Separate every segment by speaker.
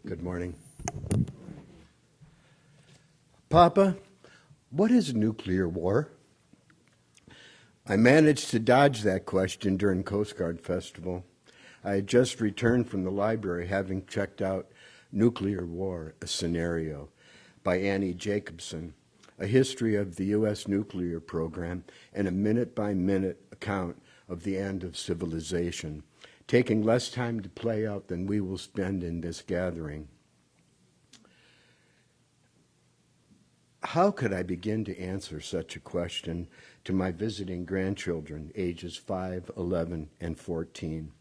Speaker 1: Good morning. Papa, what is nuclear war? I managed to dodge that question during Coast Guard Festival. I had just returned from the library having checked out Nuclear War, a Scenario by Annie Jacobson, a history of the U.S. nuclear program and a minute-by-minute account of the end of civilization, taking less time to play out than we will spend in this gathering. How could I begin to answer such a question to my visiting grandchildren, ages 5, 11, and 14?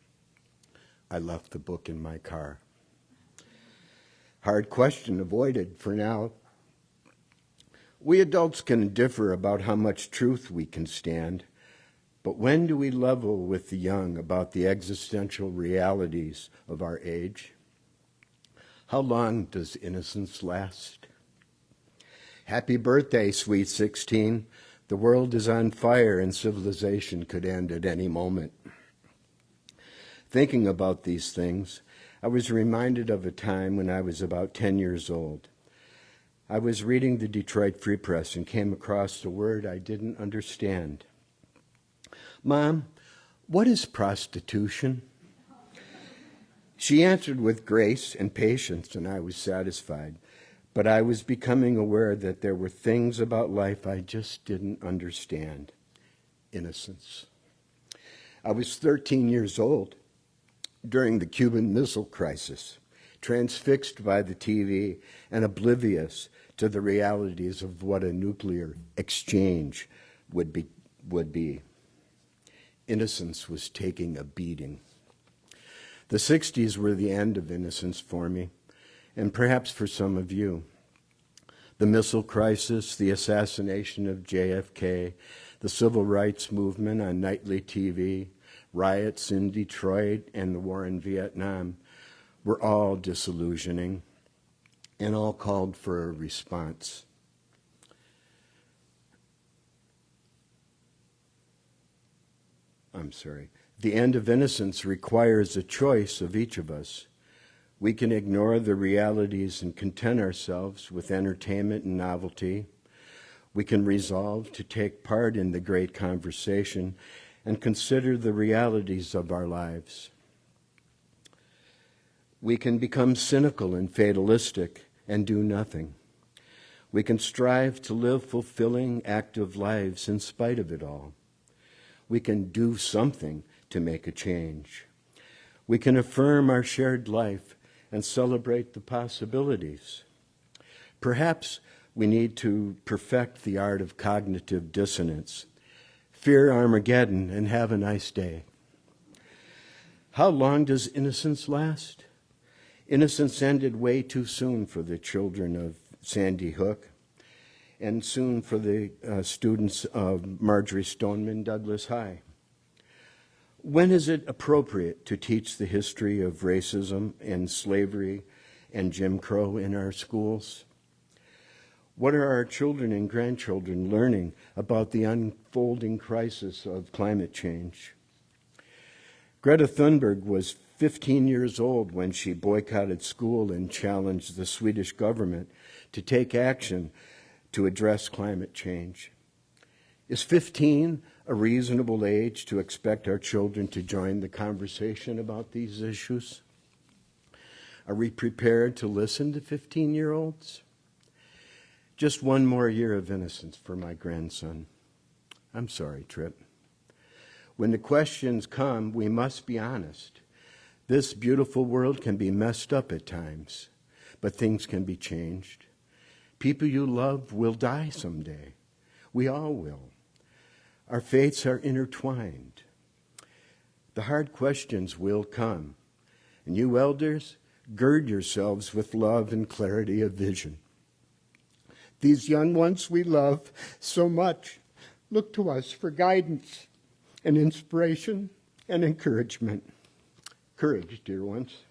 Speaker 1: I left the book in my car. Hard question avoided for now. We adults can differ about how much truth we can stand, but when do we level with the young about the existential realities of our age? How long does innocence last? Happy birthday, sweet 16. The world is on fire and civilization could end at any moment. Thinking about these things, I was reminded of a time when I was about 10 years old. I was reading the Detroit Free Press and came across a word I didn't understand. Mom, what is prostitution? She answered with grace and patience, and I was satisfied. But I was becoming aware that there were things about life I just didn't understand. Innocence. I was 13 years old during the Cuban Missile Crisis, transfixed by the TV and oblivious to the realities of what a nuclear exchange would be. Innocence was taking a beating. The 60s were the end of innocence for me, and perhaps for some of you. The missile crisis, the assassination of JFK, the civil rights movement on nightly TV, riots in Detroit, and the war in Vietnam were all disillusioning and all called for a response. The end of innocence requires a choice of each of us. We can ignore the realities and content ourselves with entertainment and novelty. We can resolve to take part in the great conversation and consider the realities of our lives. We can become cynical and fatalistic and do nothing. We can strive to live fulfilling, active lives in spite of it all. We can do something to make a change. We can affirm our shared life and celebrate the possibilities. Perhaps we need to perfect the art of cognitive dissonance. Fear Armageddon and have a nice day. How long does innocence last? Innocence ended way too soon for the children of Sandy Hook, and soon for the students of Marjory Stoneman Douglas High. When is it appropriate to teach the history of racism and slavery and Jim Crow in our schools? What are our children and grandchildren learning about the unfolding crisis of climate change? Greta Thunberg was 15 years old when she boycotted school and challenged the Swedish government to take action to address climate change. Is 15 a reasonable age to expect our children to join the conversation about these issues? Are we prepared to listen to 15-year-olds? Just one more year of innocence for my grandson. I'm sorry, Trip. When the questions come, we must be honest. This beautiful world can be messed up at times, but things can be changed. People you love will die someday. We all will. Our fates are intertwined. The hard questions will come. And you elders, gird yourselves with love and clarity of vision. These young ones we love so much look to us for guidance and inspiration and encouragement. Courage, dear ones.